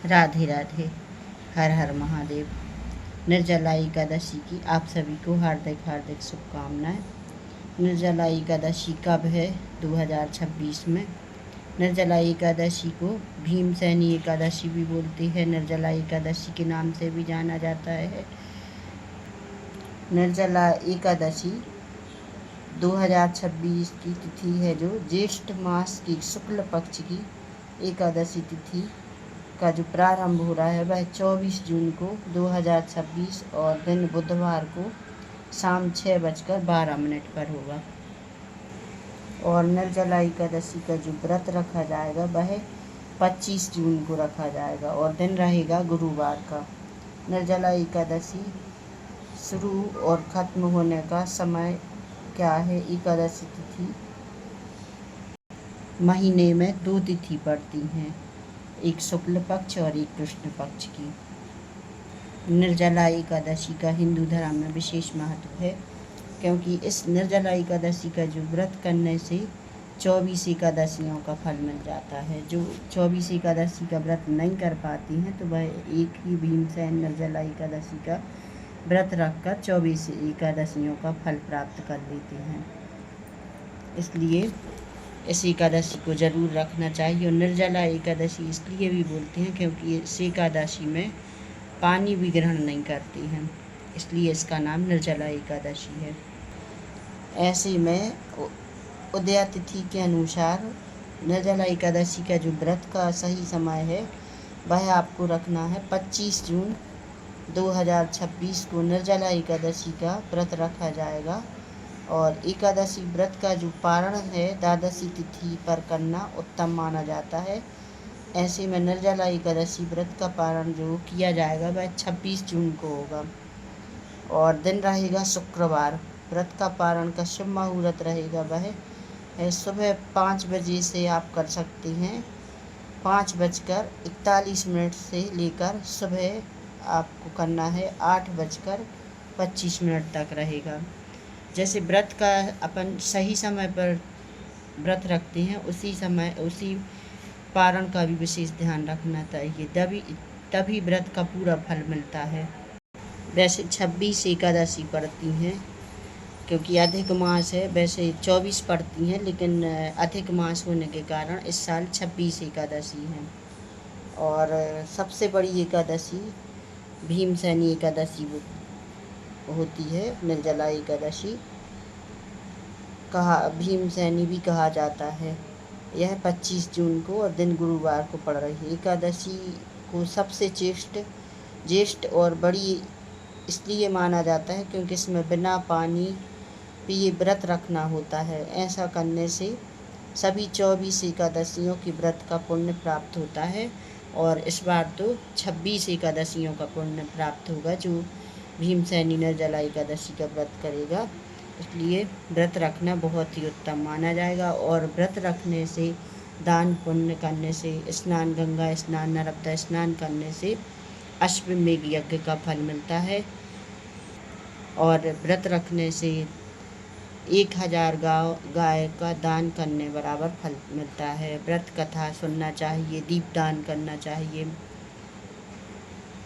राधे राधे। हर हर महादेव। निर्जला एकादशी की आप सभी को हार्दिक हार्दिक शुभकामनाएं। निर्जला एकादशी कब है? 2026 में। निर्जला एकादशी को भीमसेनी एकादशी भी बोलते हैं, निर्जला एकादशी के नाम से भी जाना जाता है। निर्जला एकादशी 2026 की तिथि है, जो ज्येष्ठ मास की शुक्ल पक्ष की एकादशी तिथि का जो प्रारंभ हो रहा है वह 24 जून को 2026 और दिन बुधवार को शाम 6:12 पर होगा। और निर्जला एकादशी का जो व्रत रखा जाएगा वह 25 जून को रखा जाएगा और दिन रहेगा गुरुवार का। निर्जला एकादशी शुरू और ख़त्म होने का समय क्या है? एकादशी तिथि महीने में 2 तिथि पड़ती हैं, एक शुक्ल पक्ष और एक कृष्ण पक्ष की। निर्जला एकादशी का हिंदू धर्म में विशेष महत्व है, क्योंकि इस निर्जला एकादशी का जो व्रत करने से 24 एकादशियों का फल मिल जाता है। जो 24 एकादशी का व्रत नहीं कर पाती हैं तो वह एक ही भीमसेन निर्जला एकादशी का व्रत रखकर 24 एकादशियों का फल प्राप्त कर लेते हैं। इसलिए इस एकादशी को ज़रूर रखना चाहिए। और निर्जला एकादशी इसलिए भी बोलते हैं क्योंकि इस एकादशी में पानी भी ग्रहण नहीं करती हैं, इसलिए इसका नाम निर्जला एकादशी है। ऐसे में उदया तिथि के अनुसार निर्जला एकादशी का जो व्रत का सही समय है वह आपको रखना है 25 जून 2026 को निर्जला एकादशी का व्रत रखा जाएगा। और एकादशी व्रत का जो पारण है द्वादशी तिथि पर करना उत्तम माना जाता है। ऐसे में निर्जला एकादशी व्रत का पारण जो किया जाएगा वह 26 जून को होगा और दिन रहेगा शुक्रवार। व्रत का पारण का शुभ मुहूर्त रहेगा वह है सुबह 5 बजे से आप कर सकते हैं, 5:41 से लेकर सुबह आपको करना है 8:25 तक रहेगा। जैसे व्रत का अपन सही समय पर व्रत रखते हैं उसी पारण का भी विशेष ध्यान रखना चाहिए, तभी व्रत का पूरा फल मिलता है। वैसे 26 एकादशी पड़ती हैं, क्योंकि अधिक मास है। वैसे 24 पड़ती हैं, लेकिन अधिक मास होने के कारण इस साल 26 एकादशी हैं। और सबसे बड़ी एकादशी भीमसेनी एकादशी होती है। निर्जला एकादशी भीमसेनी भी कहा जाता है। यह 25 जून को और दिन गुरुवार को पड़ रही है। एकादशी को सबसे ज्येष्ठ और बड़ी इसलिए माना जाता है क्योंकि इसमें बिना पानी पिए व्रत रखना होता है। ऐसा करने से सभी 24 एकादशियों की व्रत का पुण्य प्राप्त होता है और इस बार तो 26 एकादशियों का पुण्य प्राप्त होगा जो भीमसेनी निर्जला एकादशी का व्रत करेगा। इसलिए व्रत रखना बहुत ही उत्तम माना जाएगा। और व्रत रखने से, दान पुण्य करने से, स्नान गंगा स्नान, नर्मदा स्नान करने से अश्वमेध यज्ञ का फल मिलता है। और व्रत रखने से 1000 गाय का दान करने बराबर फल मिलता है। व्रत कथा सुनना चाहिए, दीपदान करना चाहिए।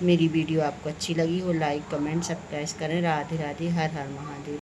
मेरी वीडियो आपको अच्छी लगी हो लाइक कमेंट सब्सक्राइब करें। राधे राधे। हर हर महादेव।